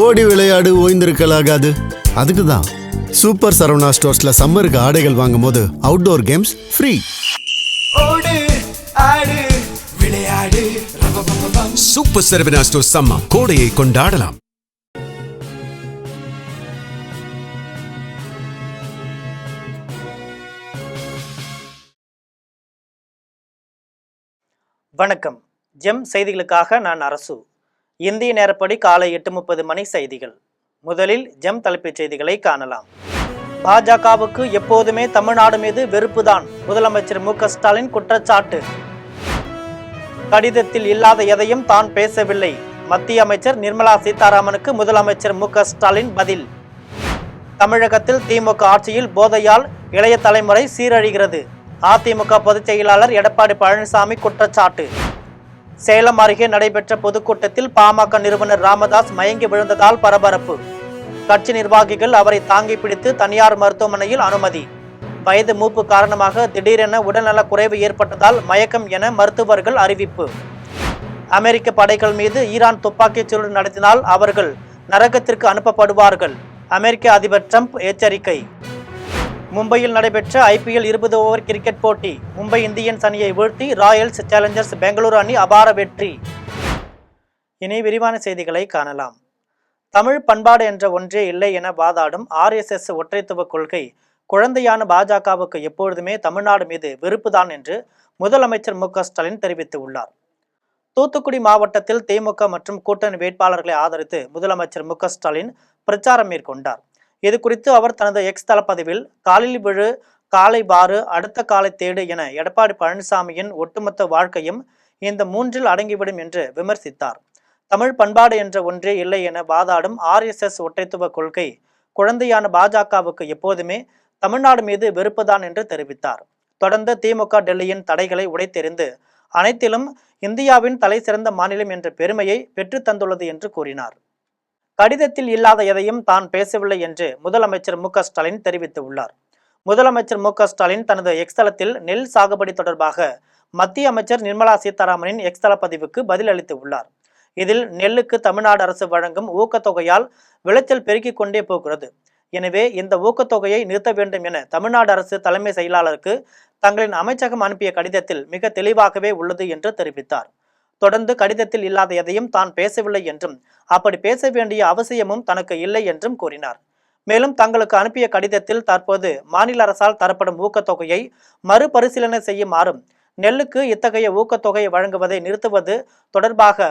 ஓடி விளையாடு ஓய்ந்திருக்கலாகாது. அதுக்கு தான் சூப்பர் சரவணா ஸ்டோர்ஸ்ல சம்மருக்கு ஆடைகள் வாங்கும் போது அவுட்டோர் கேம்ஸ் ஃப்ரீ. ஓடு ஆடு விளையாடு சூப்பர் சரவணா ஸ்டோர்ஸ் சம்மர் கோடையை கொண்டாடலாம். வணக்கம். ஜெம் செய்திகளுக்காக நான் அரசு. இந்திய நேரப்படி காலை 8:30 மணி செய்திகள். முதலில் ஜெம் தலைப்புச் செய்திகளை காணலாம். பாஜகவுக்கு எப்போதுமே தமிழ்நாடு மீது வெறுப்புதான், முதலமைச்சர் மு.க. ஸ்டாலின் குற்றச்சாட்டு. கடிதத்தில் இல்லாத எதையும் தான் பேசவில்லை, மத்திய அமைச்சர் நிர்மலா சீதாராமனுக்கு முதலமைச்சர் மு.க. ஸ்டாலின் பதில். தமிழகத்தில் திமுக ஆட்சியில் போதையால் இளைய தலைமுறை சீரழிகிறது, அதிமுக பொதுச் செயலாளர் எடப்பாடி பழனிசாமி குற்றச்சாட்டு. சேலம் அருகே நடைபெற்ற பொதுக்கூட்டத்தில் பாமக நிறுவனர் ராமதாஸ் மயங்கி விழுந்ததால் பரபரப்பு. கட்சி நிர்வாகிகள் அவரை தாங்கி பிடித்து தனியார் மருத்துவமனையில் அனுமதி. வயது மூப்பு காரணமாக திடீரென உடல்நலக் குறைவு ஏற்பட்டதால் மயக்கம் என மருத்துவர்கள் அறிவிப்பு. அமெரிக்க படைகள் மீது ஈரான் துப்பாக்கிச் சூடு நடத்தினால் அவர்கள் நரகத்திற்கு அனுப்பப்படுவார்கள், அமெரிக்க அதிபர் ட்ரம்ப் எச்சரிக்கை. மும்பையில் நடைபெற்ற ஐபிஎல் 20 ஓவர் கிரிக்கெட் போட்டி. மும்பை இந்தியன்ஸ் அணியை வீழ்த்தி ராயல்ஸ் சேலஞ்சர்ஸ் பெங்களூரு அணி அபார வெற்றி. இனி விரிவான செய்திகளை காணலாம். தமிழ் பண்பாடு என்ற ஒன்றே இல்லை என வாதாடும் RSS ஒற்றைத்துவ கொள்கை குழந்தையான பாஜகவுக்கு எப்பொழுதுமே தமிழ்நாடு மீது வெறுப்புதான் என்று முதலமைச்சர் மு.க. ஸ்டாலின் தெரிவித்துள்ளார். தூத்துக்குடி மாவட்டத்தில் திமுக மற்றும் கூட்டணி வேட்பாளர்களை ஆதரித்து முதலமைச்சர் மு.க. ஸ்டாலின் பிரச்சாரம் மேற்கொண்டார். இது குறித்து அவர் தனது எக்ஸ் தளப்பதிவில் காலில் விழு, காலை பாரு, அடுத்த காலை தேடு என எடப்பாடி பழனிசாமியின் ஒட்டுமொத்த வாழ்க்கையும் இந்த மூன்றில் அடங்கிவிடும் என்று விமர்சித்தார். தமிழ் பண்பாடு என்ற ஒன்றே இல்லை என வாதாடும் RSS ஒற்றைத்துவ கொள்கை குழந்தையான பாஜகவுக்கு எப்போதுமே தமிழ்நாடு மீது வெறுப்புதான் என்று தெரிவித்தார். தொடர்ந்து திமுக டெல்லியின் தடைகளை உடைத்தெறிந்து அனைத்திலும் இந்தியாவின் தலை சிறந்த மாநிலம் என்ற பெருமையை பெற்று தந்துள்ளது என்று கூறினார். கடிதத்தில் இல்லாத எதையும் தான் பேசவில்லை என்று முதலமைச்சர் மு.க. ஸ்டாலின் தெரிவித்துள்ளார். முதலமைச்சர் மு.க. ஸ்டாலின் தனது எக்ஸ் தளத்தில் நெல் சாகுபடி தொடர்பாக மத்திய அமைச்சர் நிர்மலா சீதாராமனின் எக்ஸ் தள பதிவுக்கு பதில் அளித்து உள்ளார். இதில் நெல்லுக்கு தமிழ்நாடு அரசு வழங்கும் ஊக்கத்தொகையால் விளைச்சல் பெருக்கிக் கொண்டே போகிறது, எனவே இந்த ஊக்கத்தொகையை நிறுத்த வேண்டும் என தமிழ்நாடு அரசு தலைமை செயலாளருக்கு தங்களின் அமைச்சகம் அனுப்பிய கடிதத்தில் மிக தெளிவாகவே உள்ளது என்று தெரிவித்தார். தொடர்ந்து கடிதத்தில் இல்லாத எதையும் தான் பேசவில்லை என்றும் அப்படி பேச வேண்டிய அவசியமும் தனக்கு இல்லை என்றும் கூறினார். மேலும் தங்களுக்கு அனுப்பிய கடிதத்தில் தற்போது மாநில அரசால் தரப்படும் ஊக்கத்தொகையை மறுபரிசீலனை செய்யுமாறும், நெல்லுக்கு இத்தகைய ஊக்கத்தொகையை வழங்குவதை நிறுத்துவது தொடர்பாக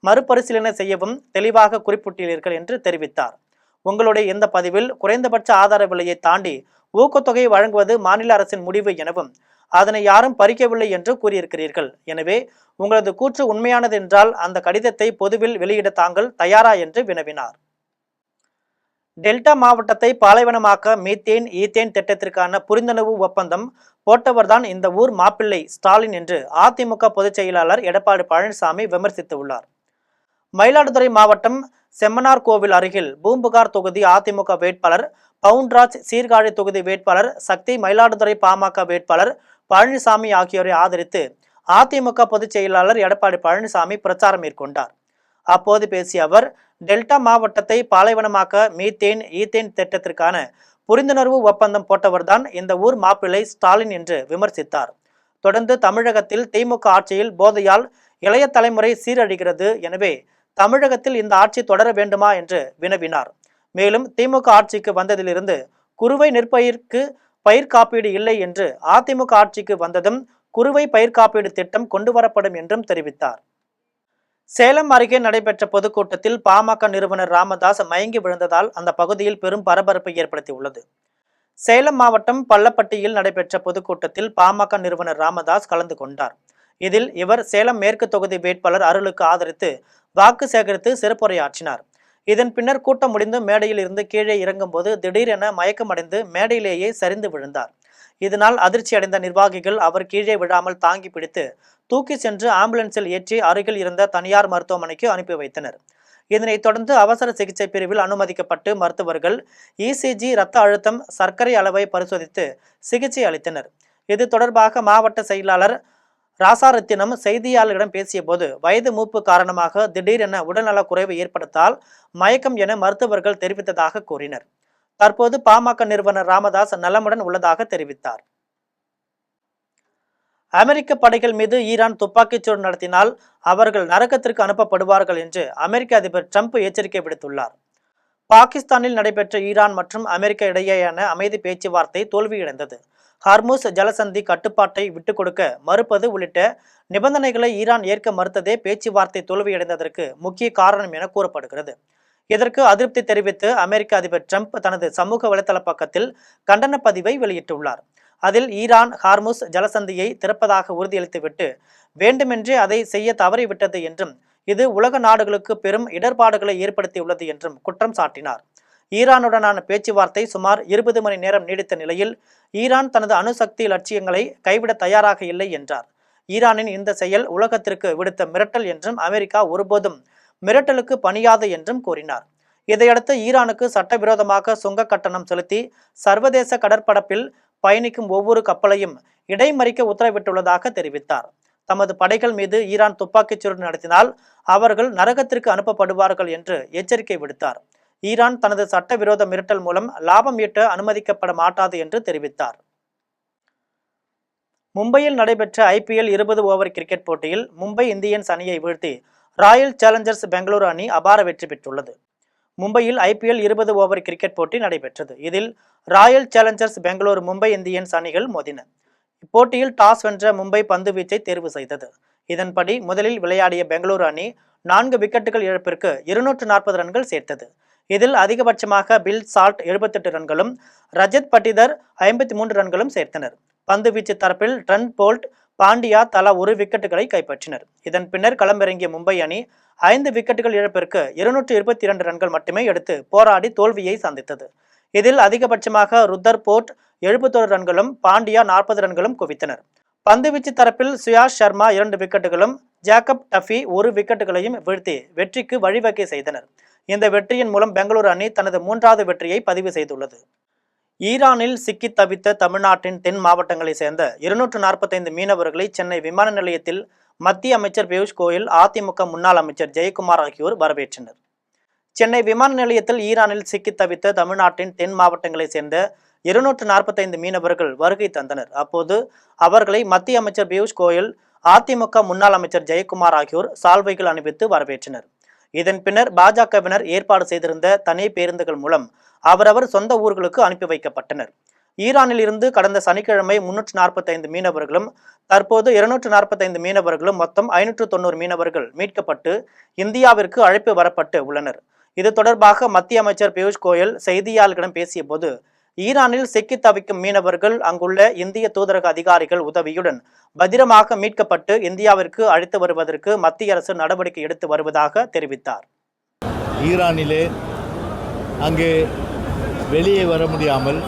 மறுபரிசீலனை செய்யவும் தெளிவாக குறிப்பிட்டுள்ளீர்கள் என்று தெரிவித்தார். உங்களுடைய இந்த பதிவில் குறைந்தபட்ச ஆதார விலையை தாண்டி ஊக்கத்தொகையை வழங்குவது மாநில அரசின் முடிவு எனவும் அதனை யாரும் பறிக்கவில்லை என்று கூறியிருக்கிறீர்கள். எனவே உங்களது கூற்று உண்மையானது என்றால் அந்த கடிதத்தை பொதுவில் வெளியிட தாங்கள் தயாரா என்று வினவினார். டெல்டா மாவட்டத்தை பாலைவனமாக்க மீத்தேன் ஈத்தேன் திட்டத்திற்கான புரிந்துணர்வு ஒப்பந்தம் போட்டவர்தான் இந்த ஊர் மாப்பிள்ளை ஸ்டாலின் என்று அதிமுக பொதுச் செயலாளர் எடப்பாடி பழனிசாமி விமர்சித்துள்ளார். மயிலாடுதுறை மாவட்டம் செம்மனார் கோவில் அருகில் பூம்புகார் தொகுதி அதிமுக வேட்பாளர் பவுன்ராஜ், சீர்காழி தொகுதி வேட்பாளர் சக்தி, மயிலாடுதுறை பாமக வேட்பாளர் பழனிசாமி ஆகியோரை ஆதரித்து அதிமுக பொதுச் செயலாளர் எடப்பாடி பழனிசாமி பிரச்சாரம் மேற்கொண்டார். அப்போது பேசிய அவர், டெல்டா மாவட்டத்தை பாலைவனமாக்க மீத்தேன் ஈத்தேன் திட்டத்திற்கான புரிந்துணர்வு ஒப்பந்தம் போட்டவர்தான் இந்த ஊர் மாப்பிள்ளை ஸ்டாலின் என்று விமர்சித்தார். தொடர்ந்து தமிழகத்தில் திமுக ஆட்சியில் போதையால் இளைய தலைமுறை சீரழிகிறது, எனவே தமிழகத்தில் இந்த ஆட்சி தொடர வேண்டுமா என்று வினவினார். மேலும் திமுக ஆட்சிக்கு வந்ததிலிருந்து குறுவை நெற்பயிருக்கு பயிர் காப்பீடு இல்லை என்று அதிமுக ஆட்சிக்கு வந்ததும் குறுவை பயிர் காப்பீடு திட்டம் கொண்டு வரப்படும் என்றும் தெரிவித்தார். சேலம் அருகே நடைபெற்ற பொதுக்கூட்டத்தில் பாமக நிறுவனர் ராமதாஸ் மயங்கி விழுந்ததால் அந்த பகுதியில் பெரும் பரபரப்பை ஏற்படுத்தியுள்ளது. சேலம் மாவட்டம் பள்ளப்பட்டியில் நடைபெற்ற பொதுக்கூட்டத்தில் பாமக நிறுவனர் ராமதாஸ் கலந்து கொண்டார். இதில் இவர் சேலம் மேற்கு தொகுதி வேட்பாளர் அருளுக்கு ஆதரித்து வாக்கு சேகரித்து சிறப்புரையாற்றினார். இதன் பின்னர் கூட்டம் முடிந்து மேடையில் இருந்து கீழே இறங்கும் போது திடீரென மயக்கமடைந்து மேடையிலேயே சரிந்து விழுந்தார். இதனால் அதிர்ச்சி அடைந்த நிர்வாகிகள் அவர் கீழே விழாமல் தாங்கி பிடித்து தூக்கி சென்று ஆம்புலன்ஸில் ஏற்றி அருகில் இருந்த தனியார் மருத்துவமனைக்கு அனுப்பி வைத்தனர். இதனைத் தொடர்ந்து அவசர சிகிச்சை பிரிவில் அனுமதிக்கப்பட்டு மருத்துவர்கள் ECG, இரத்த அழுத்தம், சர்க்கரை அளவை பரிசோதித்து சிகிச்சை அளித்தனர். இது தொடர்பாக மாவட்ட செயலாளர் ராசாரத்தினம் செய்தியாளர்களிடம் பேசிய போது வயது மூப்பு காரணமாக திடீரென உடல்நலக் குறைவு ஏற்படுத்தால் மயக்கம் என மருத்துவர்கள் தெரிவித்ததாக கூறினர். தற்போது பாமக நிறுவனர் ராமதாஸ் நலமுடன் உள்ளதாக தெரிவித்தார். அமெரிக்க படைகள் மீது ஈரான் துப்பாக்கிச்சூடு நடத்தினால் அவர்கள் நரகத்திற்கு அனுப்பப்படுவார்கள் என்று அமெரிக்க அதிபர் ட்ரம்ப் எச்சரிக்கை விடுத்துள்ளார். பாகிஸ்தானில் நடைபெற்ற ஈரான் மற்றும் அமெரிக்க இடையேயான அமைதி பேச்சுவார்த்தை தோல்வியடைந்தது. ஹர்முஸ் ஜலசந்தி கட்டுப்பாட்டை விட்டுக் கொடுக்க மறுப்பது உள்ளிட்ட நிபந்தனைகளை ஈரான் ஏற்க மறுத்ததே பேச்சுவார்த்தை தோல்வியடைந்ததற்கு முக்கிய காரணம் என கூறப்படுகிறது. இதற்கு அதிருப்தி தெரிவித்து அமெரிக்க அதிபர் ட்ரம்ப் தனது சமூக வலைதள பக்கத்தில் கண்டன பதிவை வெளியிட்டுள்ளார். அதில் ஈரான் ஹார்முஸ் ஜலசந்தியை திறப்பதாக உறுதியளித்துவிட்டு வேண்டுமென்றே அதை செய்ய தவறிவிட்டது என்றும் இது உலக நாடுகளுக்கு பெரும் இடர்பாடுகளை ஏற்படுத்தியுள்ளது என்றும் குற்றம் சாட்டினார். ஈரானுடனான பேச்சுவார்த்தை சுமார் 20 மணி நேரம் நீடித்த நிலையில் ஈரான் தனது அணுசக்தி லட்சியங்களை கைவிட தயாராக இல்லை என்றார். ஈரானின் இந்த செயல் உலகத்திற்கு விடுத்த மிரட்டல் என்றும் அமெரிக்கா ஒருபோதும் மிரட்டலுக்கு பணியாது என்றும் கூறினார். இதையடுத்து ஈரானுக்கு சட்டவிரோதமாக சுங்க கட்டணம் செலுத்தி சர்வதேச கடற்பரப்பில் பயணிக்கும் ஒவ்வொரு கப்பலையும் இடைமறிக்க உத்தரவிட்டுள்ளதாக தெரிவித்தார். தமது படைகள் மீது ஈரான் துப்பாக்கிச்சூடு நடத்தினால் அவர்கள் நரகத்திற்கு அனுப்பப்படுவார்கள் என்று எச்சரிக்கை விடுத்தார். ஈரான் தனது சட்டவிரோத மிரட்டல் மூலம் லாபம் ஈட்ட அனுமதிக்கப்பட மாட்டாது என்று தெரிவித்தார். மும்பையில் நடைபெற்ற IPL 20 ஓவர் கிரிக்கெட் போட்டியில் மும்பை இந்தியன்ஸ் அணியை வீழ்த்தி ராயல் சேலஞ்சர்ஸ் பெங்களூரு அணி அபார வெற்றி பெற்றுள்ளது. மும்பையில் IPL 20 ஓவர் கிரிக்கெட் போட்டி நடைபெற்றது. இதில் Royal Challengers Bengaluru Mumbai Indians அணிகள் மோதின. இப்போட்டியில் டாஸ் வென்ற மும்பை பந்து வீச்சை தேர்வு செய்தது. இதன்படி முதலில் விளையாடிய பெங்களூரு அணி 4 விக்கெட்டுகள் இழப்பிற்கு 240 ரன்கள் சேர்த்தது. இதில் அதிகபட்சமாக பில் சால்ட் 78 ரன்களும் ரஜத் பட்டிதர் 53 ரன்களும் சேர்த்தனர். பந்து வீச்சு தரப்பில் ட்ரெண்ட் போல்ட், பாண்டியா தலா 1 விக்கெட்டுகளை கைப்பற்றினர். இதன் பின்னர் களமிறங்கிய மும்பை அணி 5 விக்கெட்டுகள் இழப்பிற்கு 222 ரன்கள் மட்டுமே எடுத்து போராடி தோல்வியை சந்தித்தது. இதில் அதிகபட்சமாக ருத்தர் போர்ட் 71 ரன்களும் பாண்டியா 40 ரன்களும் குவித்தனர். பந்துவீச்சு தரப்பில் சுயாஷ் சர்மா 2 விக்கெட்டுகளும் ஜேக்கப் டஃபி 1 விக்கெட்டுகளையும் வீழ்த்தி வெற்றிக்கு வழிவகை செய்தனர். இந்த வெற்றியின் மூலம் பெங்களூரு அணி தனது 3வது வெற்றியை பதிவு செய்துள்ளது. ஈரானில் சிக்கி தவித்த தமிழ்நாட்டின் தென் மாவட்டங்களைச் சேர்ந்த 245 மீனவர்களை சென்னை விமான நிலையத்தில் மத்திய அமைச்சர் பியூஷ் கோயல், அதிமுக முன்னாள் அமைச்சர் ஜெயக்குமார் ஆகியோர் வரவேற்றனர். சென்னை விமான நிலையத்தில் ஈரானில் சிக்கி தவித்த தமிழ்நாட்டின் தென் மாவட்டங்களைச் சேர்ந்த 245 மீனவர்கள் வருகை தந்தனர். அப்போது அவர்களை மத்திய அமைச்சர் பியூஷ் கோயல், அதிமுக முன்னாள் அமைச்சர் ஜெயக்குமார் ஆகியோர் சால்வைகள் அணிவித்து வரவேற்றனர். இதன் பின்னர் பாஜகவினர் ஏற்பாடு செய்திருந்த தனி பேருந்துகள் மூலம் அவரவர் சொந்த ஊர்களுக்கு அனுப்பி வைக்கப்பட்டனர். ஈரானில் இருந்து கடந்த சனிக்கிழமை 345 மீனவர்களும் தற்போது 245 மீனவர்களும் மொத்தம் 590 மீனவர்கள் மீட்கப்பட்டு இந்தியாவிற்கு அழைப்பு வரப்பட்டு உள்ளனர். இது தொடர்பாக மத்திய அமைச்சர் பியூஷ் கோயல் செய்தியாளர்களிடம் பேசிய போது ஈரானில் சிக்கி தவிக்கும் மீனவர்கள் அங்குள்ள இந்திய தூதரக அதிகாரிகள் உதவியுடன் பத்திரமாக மீட்கப்பட்டு இந்தியாவிற்கு அழைத்து வருவதற்கு மத்திய அரசு நடவடிக்கை எடுத்து வருவதாக தெரிவித்தார். ஈரானிலே அங்கே வெளியே வர முடியாமல்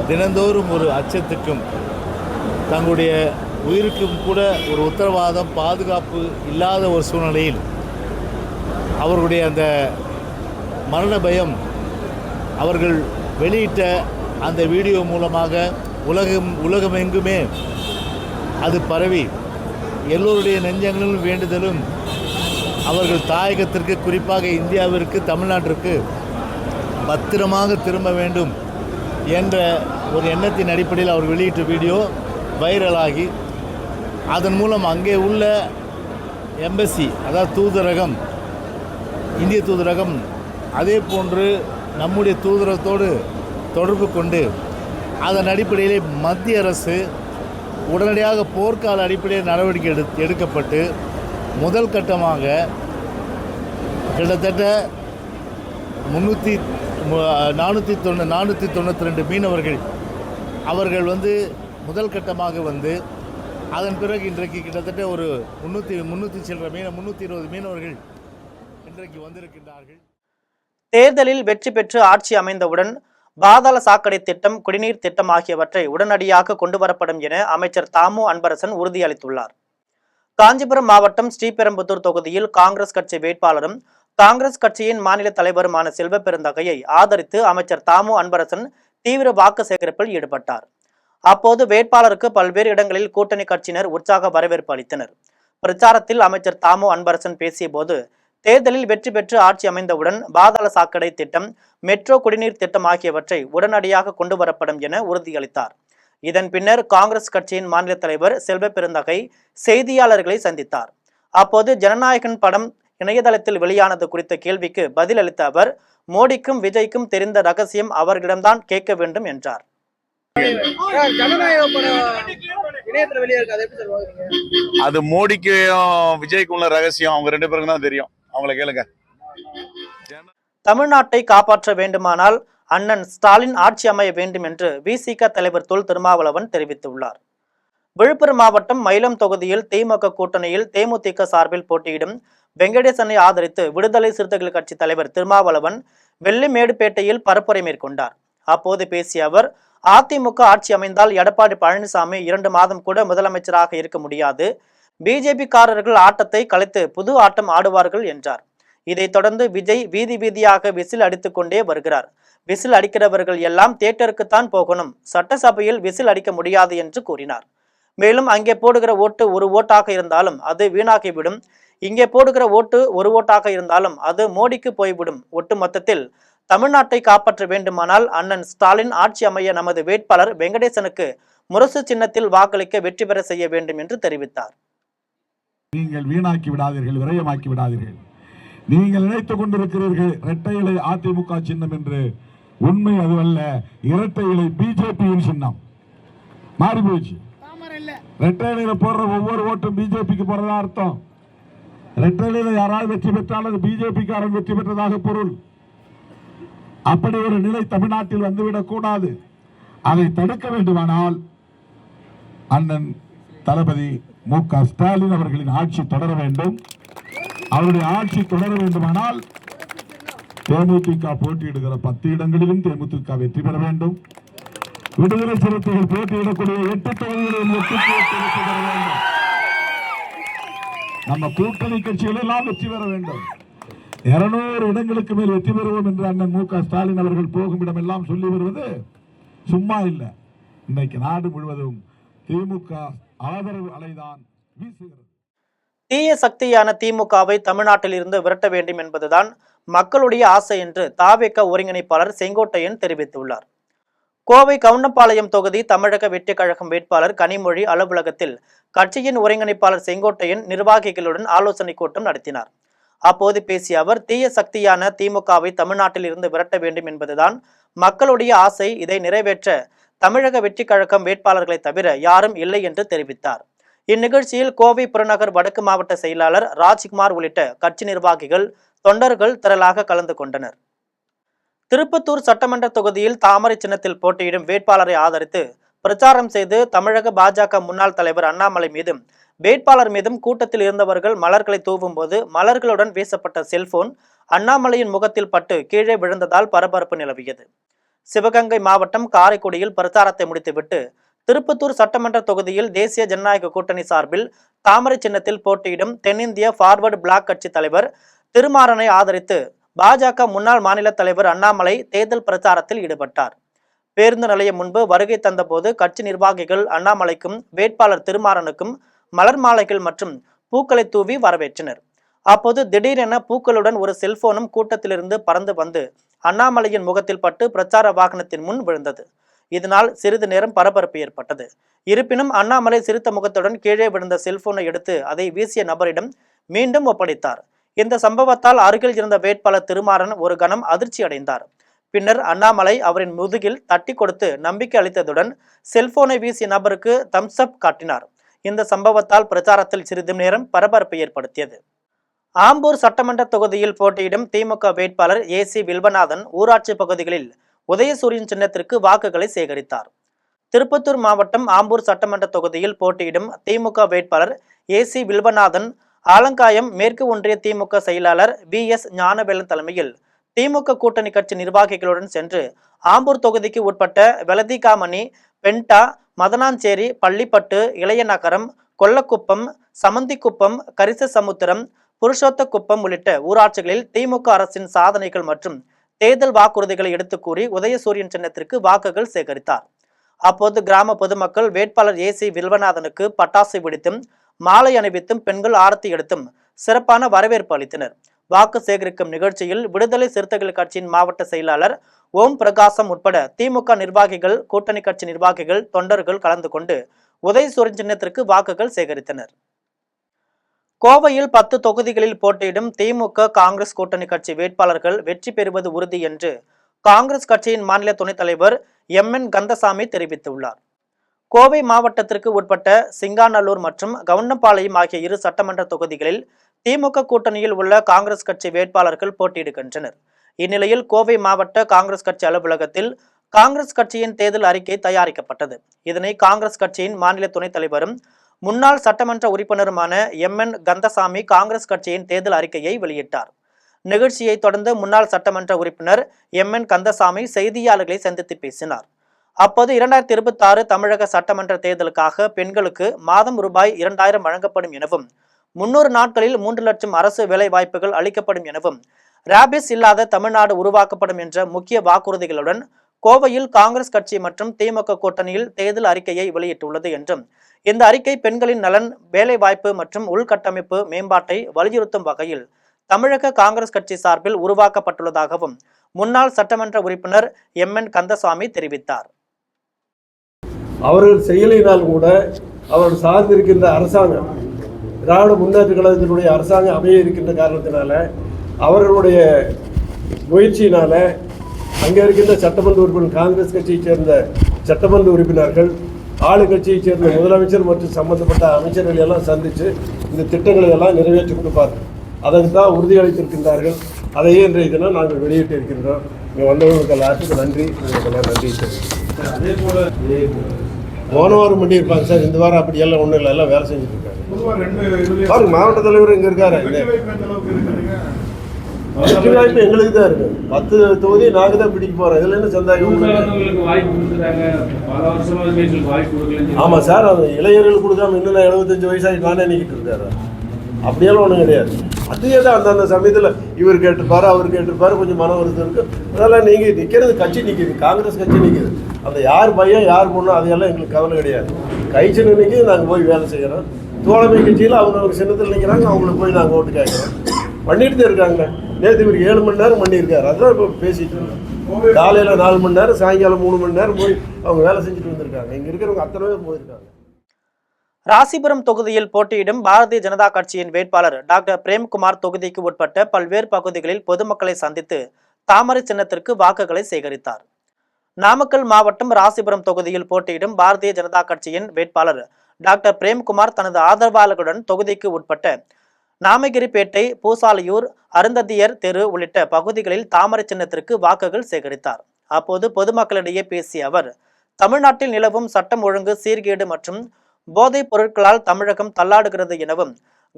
தினந்தோறும் ஒரு அச்சத்துக்கும் தங்களுடைய உயிருக்கும் கூட ஒரு உத்தரவாதம், பாதுகாப்பு இல்லாத ஒரு சூழ்நிலையில் அவர்களுடைய அந்த மரண பயம் அவர்கள் வெளியிட்ட அந்த வீடியோ மூலமாக உலகமெங்குமே அது பரவி எல்லோருடைய நெஞ்சங்களிலும் வேண்டுதலும் அவர்கள் தாயகத்திற்கு, குறிப்பாக இந்தியாவிற்கு, தமிழ்நாட்டிற்கு பத்திரமாக திரும்ப வேண்டும் என்ற ஒரு எண்ணத்தின் அடிப்படையில் அவர் வெளியிட்ட வீடியோ வைரலாகி அதன் மூலம் அங்கே உள்ள எம்பசி, அதாவது தூதரகம், இந்திய தூதரகம், அதே போன்று நம்முடைய தூதரகத்தோடு தொடர்பு கொண்டு அதன் அடிப்படையிலே மத்திய அரசு உடனடியாக போர்க்கால அடிப்படையில் நடவடிக்கை எடுக்கப்பட்டு முதல் கட்டமாக கிட்டத்தட்ட 492 மீனவர்கள் அவர்கள் முதல் கட்டமாக அதன் பிறகு இன்றைக்கு கிட்டத்தட்ட ஒரு 320 மீனவர்கள் இன்றைக்கு வந்திருக்கின்றார்கள். தேர்தலில் வெற்றி பெற்று ஆட்சி அமைந்தவுடன் பாதாள சாக்கடை திட்டம், குடிநீர் திட்டம் ஆகியவற்றை உடனடியாக கொண்டு வரப்படும் என அமைச்சர் தாமு அன்பரசன் உறுதியளித்துள்ளார். காஞ்சிபுரம் மாவட்டம் ஸ்ரீபெரும்புதூர் தொகுதியில் காங்கிரஸ் கட்சி வேட்பாளரும் காங்கிரஸ் கட்சியின் மாநில தலைவருமான செல்வ பெருந்தகையை ஆதரித்து அமைச்சர் தாமு அன்பரசன் தீவிர வாக்கு சேகரிப்பில் ஈடுபட்டார். அப்போது வேட்பாளருக்கு பல்வேறு இடங்களில் கூட்டணி கட்சியினர் உற்சாக வரவேற்பு அளித்தனர். பிரச்சாரத்தில் அமைச்சர் தாமோ அன்பரசன் பேசிய போது, தேர்தலில் வெற்றி பெற்று ஆட்சி அமைந்தவுடன் பாதாள சாக்கடை திட்டம், மெட்ரோ குடிநீர் திட்டம் ஆகியவற்றை உடனடியாக கொண்டு வரப்படும் என உறுதியளித்தார். இதன் பின்னர் காங்கிரஸ் கட்சியின் மாநில தலைவர் செல்வ பெருந்தகை செய்தியாளர்களை சந்தித்தார். அப்போது ஜனநாயகன் படம் இணையதளத்தில் வெளியானது குறித்த கேள்விக்கு பதில் அளித்த அவர், மோடிக்கும் விஜய்க்கும் தெரிந்த ரகசியம் அவர்களிடம்தான் கேட்க வேண்டும் என்றார். அது மோடிக்கும் விஜய்க்கும் உள்ள ரகசியம் அவங்க 2 பேருக்கும் தான் தெரியும். அவங்கள கேளுங்க. தமிழ்நாட்டை காப்பாற்ற வேண்டுமானால் அண்ணன் ஸ்டாலின் ஆட்சி அமைய வேண்டும் என்று விசிக தலைவர் தொல் திருமாவளவன் தெரிவித்துள்ளார். விழுப்புரம் மாவட்டம் மயிலம் தொகுதியில் திமுக கூட்டணியில் தேமுதிக சார்பில் போட்டியிடும் வெங்கடேசனை ஆதரித்து விடுதலை சிறுத்தைகள் கட்சி தலைவர் திருமாவளவன் வெள்ளிமேடுபேட்டையில் பரப்புரை மேற்கொண்டார். அப்போது பேசிய அவர், அதிமுக ஆட்சி அமைந்தால் எடப்பாடி பழனிசாமி 2 மாதம் கூட முதலமைச்சராக இருக்க முடியாது. பிஜேபி காரர்கள் ஆட்டத்தை கலைத்து புது ஆட்டம் ஆடுவார்கள் என்றார். இதைத் தொடர்ந்து விஜய் வீதி வீதியாக விசில் அடித்துக் கொண்டே வருகிறார். விசில் அடிக்கிறவர்கள் எல்லாம் தியேட்டருக்குத்தான் போகணும், சட்டசபையில் விசில் அடிக்க முடியாது என்று கூறினார். மேலும் அங்கே போடுகிற ஓட்டு 1 ஓட்டாக இருந்தாலும் அது வீணாகிவிடும், இங்கே போடுகிற ஓட்டு 1 ஓட்டாக இருந்தாலும் அது மோடிக்கு போய்விடும். ஒட்டுமொத்தத்தில் தமிழ்நாட்டை காப்பாற்ற வேண்டுமானால் அண்ணன் ஸ்டாலின் ஆட்சி அமைய நமது வேட்பாளர் வெங்கடேசனுக்கு முரசு சின்னத்தில் வாக்களிக்க வெற்றி பெற செய்ய வேண்டும் என்று தெரிவித்தார். நீங்கள் வீணாக்கி விடாதீர்கள், விரயமாக்கி விடாதீர்கள். நீங்கள் நினைத்துக் கொண்டிருக்கிறீர்கள் இரட்டை இலை அதிமுக சின்னம் என்று. உண்மை அதுவல்ல. இரட்டை இலை பிஜேபியின் சின்னம் மாறி போயிடுச்சு. இரட்டை இலையில போடுற ஒவ்வொரு ஓட்டும் பிஜேபிக்கு போறதா அர்த்தம். இரட்டை இலையில யாராவது வெற்றி பெற்றால் அது பிஜேபிக்காரன் வெற்றி பெற்றதாக பொருள். அப்படி ஒரு நிலை தமிழ்நாட்டில் வந்துவிடக் கூடாது. அதை தடுக்க வேண்டுமானால் அண்ணன் தளபதி மு.க. ஸ்டாலின் அவர்களின் ஆட்சி தொடர வேண்டும். அவருடைய ஆட்சி தொடர வேண்டுமானால் தேமுதிக போட்டியிடுகிற 10 இடங்களிலும் தேமுதிக வெற்றி பெற வேண்டும். விடுதலை சிறுத்தைகள் போட்டியிடக்கூடிய 8 தொகுதிகளிலும் வெற்றி பெற வேண்டும். நம்ம கூட்டணி கட்சிகள் எல்லாம் வெற்றி பெற வேண்டும். 200 இடங்களுக்கு மேல் வெற்றி பெறுவோம் என்று அண்ணன் மு.க. ஸ்டாலின் அவர்கள் போகும் இடமெல்லாம் சொல்லி வருவது சும்மா இல்லை. இன்னைக்கு நாடு முழுவதும் திமுக ஆதரவு அலைதான் வீசுகிறது. தீய சக்தியான திமுகவை தமிழ்நாட்டில் இருந்து விரட்ட வேண்டும் என்பதுதான் மக்களுடைய ஆசை என்று தாவேக ஒருங்கிணைப்பாளர் செங்கோட்டையன் தெரிவித்துள்ளார். கோவை கவுண்டம்பாளையம் தொகுதி தமிழக வெற்றி கழகம் வேட்பாளர் கனிமொழி அலுவலகத்தில் கட்சியின் ஒருங்கிணைப்பாளர் செங்கோட்டையன் நிர்வாகிகளுடன் ஆலோசனை கூட்டம் நடத்தினார். அப்போது பேசிய அவர், தீய சக்தியான திமுகவை தமிழ்நாட்டில் இருந்து விரட்ட வேண்டும் என்பதுதான் மக்களுடைய ஆசை. இதை நிறைவேற்ற தமிழக வெற்றி கழகம் வேட்பாளர்களை தவிர யாரும் இல்லை என்று தெரிவித்தார். இந்நிகழ்ச்சியில் கோவை புறநகர் வடக்கு மாவட்ட செயலாளர் ராஜ்குமார் உள்ளிட்ட கட்சி நிர்வாகிகள், தொண்டர்கள் திரளாக கலந்து கொண்டனர். திருப்பத்தூர் சட்டமன்ற தொகுதியில் தாமரை சின்னத்தில் போட்டியிடும் வேட்பாளரை ஆதரித்து பிரச்சாரம் செய்து தமிழக பாஜக முன்னாள் தலைவர் அண்ணாமலை மீதும் வேட்பாளர் மீதும் கூட்டத்தில் இருந்தவர்கள் மலர்களை தூவும் போது மலர்களுடன் வீசப்பட்ட செல்போன் அண்ணாமலையின் முகத்தில் பட்டு கீழே விழுந்ததால் பரபரப்பு நிலவியது. சிவகங்கை மாவட்டம் காரைக்குடியில் பிரச்சாரத்தை முடித்துவிட்டு திருப்பத்தூர் சட்டமன்ற தொகுதியில் தேசிய ஜனநாயக கூட்டணி சார்பில் தாமரை சின்னத்தில் போட்டியிடும் தென்னிந்திய ஃபார்வர்டு பிளாக் கட்சி தலைவர் திருமாறனை ஆதரித்து பாஜக முன்னாள் மாநில தலைவர் அண்ணாமலை தேர்தல் பிரச்சாரத்தில் ஈடுபட்டார். பேருந்து நிலையம் முன்பு வருகை தந்தபோது கட்சி நிர்வாகிகள் அண்ணாமலைக்கும் வேட்பாளர் திருமாறனுக்கும் மலர் மாலைகள் மற்றும் பூக்களை தூவி வரவேற்றனர். அப்போது திடீரென பூக்களுடன் ஒரு செல்போனும் கூட்டத்திலிருந்து பறந்து வந்து அண்ணாமலையின் முகத்தில் பட்டு பிரச்சார வாகனத்தின் முன் விழுந்தது. இதனால் சிறிது நேரம் பரபரப்பு ஏற்பட்டது. இருப்பினும் அண்ணாமலை சிரித்த முகத்துடன் கீழே விழுந்த செல்போனை எடுத்து அதை வீசிய நபரிடம் மீண்டும் ஒப்படைத்தார். இந்த சம்பவத்தால் அருகில் இருந்த வேட்பாளர் திருமாறன் ஒரு கணம் அதிர்ச்சி அடைந்தார். பின்னர் அண்ணாமலை அவரின் முதுகில் தட்டி கொடுத்து நம்பிக்கை அளித்ததுடன் செல்போனை வீசிய நபருக்கு தம்ஸ் அப் காட்டினார். இந்த சம்பவத்தால் பிரச்சாரத்தில் சிறிது நேரம் பரபரப்பை ஏற்படுத்தியது. ஆம்பூர் சட்டமன்ற தொகுதியில் போட்டியிடும் திமுக வேட்பாளர் ஏசி வில்வநாதன் ஊராட்சி பகுதிகளில் உதயசூரியன் சின்னத்திற்கு வாக்குகளை சேகரித்தார். திருப்பத்தூர் மாவட்டம் ஆம்பூர் சட்டமன்ற தொகுதியில் போட்டியிடும் திமுக வேட்பாளர் ஏசி வில்வநாதன் ஆலங்காயம் மேற்கு ஒன்றிய திமுக செயலாளர் BS ஞானவேலன் தலைமையில் திமுக கூட்டணி கட்சி நிர்வாகிகளுடன் சென்று ஆம்பூர் தொகுதிக்கு உட்பட்ட வெலதிகாமணி, பென்டா, மதனாஞ்சேரி, பள்ளிப்பட்டு, இளைய நகரம், கொல்லக்குப்பம், சமந்திக்குப்பம், கரிசசமுத்திரம், புருஷோத்தக்குப்பம் உள்ளிட்ட ஊராட்சிகளில் திமுக அரசின் சாதனைகள் மற்றும் தேர்தல் வாக்குறுதிகளை எடுத்து கூறி உதயசூரியன் சின்னத்திற்கு வாக்குகள் சேகரித்தார். அப்போது கிராம பொதுமக்கள் வேட்பாளர் ஏசி வில்வநாதனுக்கு பட்டாசு வெடித்தும் மாலை அணிவித்தும் பெண்கள் ஆரத்தி எடுத்தும் சிறப்பான வரவேற்பு அளித்தனர். வாக்கு சேகரிக்கும் நிகழ்ச்சியில் விடுதலை சிறுத்தைகள் கட்சியின் மாவட்ட செயலாளர் ஓம் பிரகாசம் உட்பட திமுக நிர்வாகிகள், கூட்டணி கட்சி நிர்வாகிகள், தொண்டர்கள் கலந்து கொண்டு உதயசூரியன் சின்னத்திற்கு வாக்குகள் சேகரித்தனர். கோவையில் 10 தொகுதிகளில் போட்டியிடும் திமுக, காங்கிரஸ் கூட்டணி கட்சி வேட்பாளர்கள் வெற்றி பெறுவது உறுதி என்று காங்கிரஸ் கட்சியின் மாநில துணைத் தலைவர் MN கந்தசாமி தெரிவித்துள்ளார். கோவை மாவட்டத்திற்கு உட்பட்ட சிங்காநல்லூர் மற்றும் கவுண்டம்பாளையம் ஆகிய 2 சட்டமன்ற தொகுதிகளில் திமுக கூட்டணியில் உள்ள காங்கிரஸ் கட்சி வேட்பாளர்கள் போட்டியிடுகின்றனர். இந்நிலையில் கோவை மாவட்ட காங்கிரஸ் கட்சி அலுவலகத்தில் காங்கிரஸ் கட்சியின் தேர்தல் அறிக்கை தயாரிக்கப்பட்டது. இதனை காங்கிரஸ் கட்சியின் மாநில துணைத் தலைவரும் முன்னாள் சட்டமன்ற உறுப்பினருமான MN கந்தசாமி காங்கிரஸ் கட்சியின் தேர்தல் அறிக்கையை வெளியிட்டார். நிகழ்ச்சியை தொடர்ந்து முன்னாள் சட்டமன்ற உறுப்பினர் MN கந்தசாமி செய்தியாளர்களை சந்தித்து பேசினார். அப்போது 2026 தமிழக சட்டமன்ற தேர்தலுக்காக பெண்களுக்கு மாதம் ரூபாய் 2000 வழங்கப்படும் எனவும் 300 நாட்களில் 3 லட்சம் அரசு வேலை வாய்ப்புகள் அளிக்கப்படும் எனவும் ராபிஸ் இல்லாத தமிழ்நாடு உருவாக்கப்படும் என்ற முக்கிய வாக்குறுதிகளுடன் கோவையில் காங்கிரஸ் கட்சி மற்றும் திமுக கூட்டணியில் தேர்தல் அறிக்கையை வெளியிட்டுள்ளது என்றும் இந்த அறிக்கை பெண்களின் நலன், வேலை வாய்ப்பு மற்றும் உள்கட்டமைப்பு மேம்பாட்டை வலியுறுத்தும் வகையில் தமிழக காங்கிரஸ் கட்சி சார்பில் உருவாக்கப்பட்டுள்ளதாகவும் முன்னாள் சட்டமன்ற உறுப்பினர் MN கந்தசாமி தெரிவித்தார். அவர்கள் செயலினால் கூட அவர்கள் சார்ந்திருக்கின்ற அரசாங்கம், திராவிட முன்னேற்ற கழகத்தினுடைய அரசாங்கம் அமைய இருக்கின்ற காரணத்தினால அவர்களுடைய முயற்சியினால அங்கே இருக்கின்ற சட்டமன்ற உறுப்பினர், காங்கிரஸ் கட்சியைச் சேர்ந்த சட்டமன்ற உறுப்பினர்கள், ஆளுங்கட்சியைச் சேர்ந்த முதலமைச்சர் மற்றும் சம்பந்தப்பட்ட அமைச்சர்கள் எல்லாம் சந்தித்து இந்த திட்டங்களை எல்லாம் நிறைவேற்றி கொடுப்பார்கள். அதற்கு தான் உறுதியளித்திருக்கின்றார்கள். அதையே இன்றைய தினம் நாங்கள் வெளியிட்டு இருக்கின்றோம். இங்கே வந்தவங்களுக்கு எல்லாத்துக்கும் நன்றி. நன்றி சார். அதே போல போன வாரம் பண்ணியிருப்பாங்க சார். இந்த வாரம் அப்படியெல்லாம் ஒன்றும் இல்லை, எல்லாம் வேலை செஞ்சுட்டு இருக்காங்க. பாருங்க, மாவட்ட தலைவர் இங்கே இருக்காரு. வெற்றி வாய்ப்பு எங்களுக்கு தான் இருக்கு. 10 தொகுதி நாங்கள் தான் பிடிக்க போகிறோம். இதில் என்ன சந்தேகம்? ஆமாம் சார், அது இளைஞர்கள் கொடுக்காம இன்னும் 75 வயசாகி நானே நிற்கிட்டு இருக்காரு. அப்படியெல்லாம் ஒன்றும் கிடையாது. அதுவே தான் அந்தந்த சமயத்தில் இவர் கேட்டிருப்பாரு, அவர் கேட்டிருப்பாரு, கொஞ்சம் மன வருத்தம் இருக்குது. அதெல்லாம் நீங்கள் நிற்கிறது, கட்சி நிற்கிது, காங்கிரஸ் கட்சி நிற்கிது. அந்த யார் பையன் யார் பொண்ணு அதையெல்லாம் எங்களுக்கு கவலை கிடையாது. கைச்சின்னு நிற்கிது, நாங்கள் போய் வேலை செய்கிறோம். தோழமை கட்சியில் அவங்க சின்னத்தில் நிற்கிறாங்க, அவங்களுக்கு போய் நாங்கள் ஓட்டு கேட்குறோம். பண்ணிட்டு தான் இருக்காங்க. நேற்று இவருக்கு 7 மணி நேரம் பண்ணியிருக்காரு. அதுதான் இப்போ பேசிட்டு இருக்கோம். காலையில் 4 மணி நேரம், சாயங்காலம் 3 மணி நேரம் போய் அவங்க வேலை செஞ்சுட்டு வந்திருக்காங்க. இங்கே இருக்கிறவங்க அத்தனை பேர் போயிருக்காங்க. ராசிபுரம் தொகுதியில் போட்டியிடும் பாரதிய ஜனதா கட்சியின் வேட்பாளர் டாக்டர் பிரேம்குமார் தொகுதிக்கு உட்பட்ட பல்வேறு பகுதிகளில் பொதுமக்களை சந்தித்து தாமரை சின்னத்திற்கு வாக்குகளை சேகரித்தார். நாமக்கல் மாவட்டம் ராசிபுரம் தொகுதியில் போட்டியிடும் பாரதிய ஜனதா கட்சியின் வேட்பாளர் டாக்டர் பிரேம்குமார் தனது ஆதரவாளர்களுடன் தொகுதிக்கு உட்பட்ட நாமகிரிப்பேட்டை, பூசாலியூர், அருந்ததியர் தெரு உள்ளிட்ட பகுதிகளில் தாமரை சின்னத்திற்கு வாக்குகள் சேகரித்தார். அப்போது பொதுமக்களிடையே பேசிய அவர், தமிழ்நாட்டில் நிலவும் சட்டம் ஒழுங்கு சீர்கேடு மற்றும் போதைப் பொருட்களால் தமிழகம் தள்ளாடுகிறது எனவும்,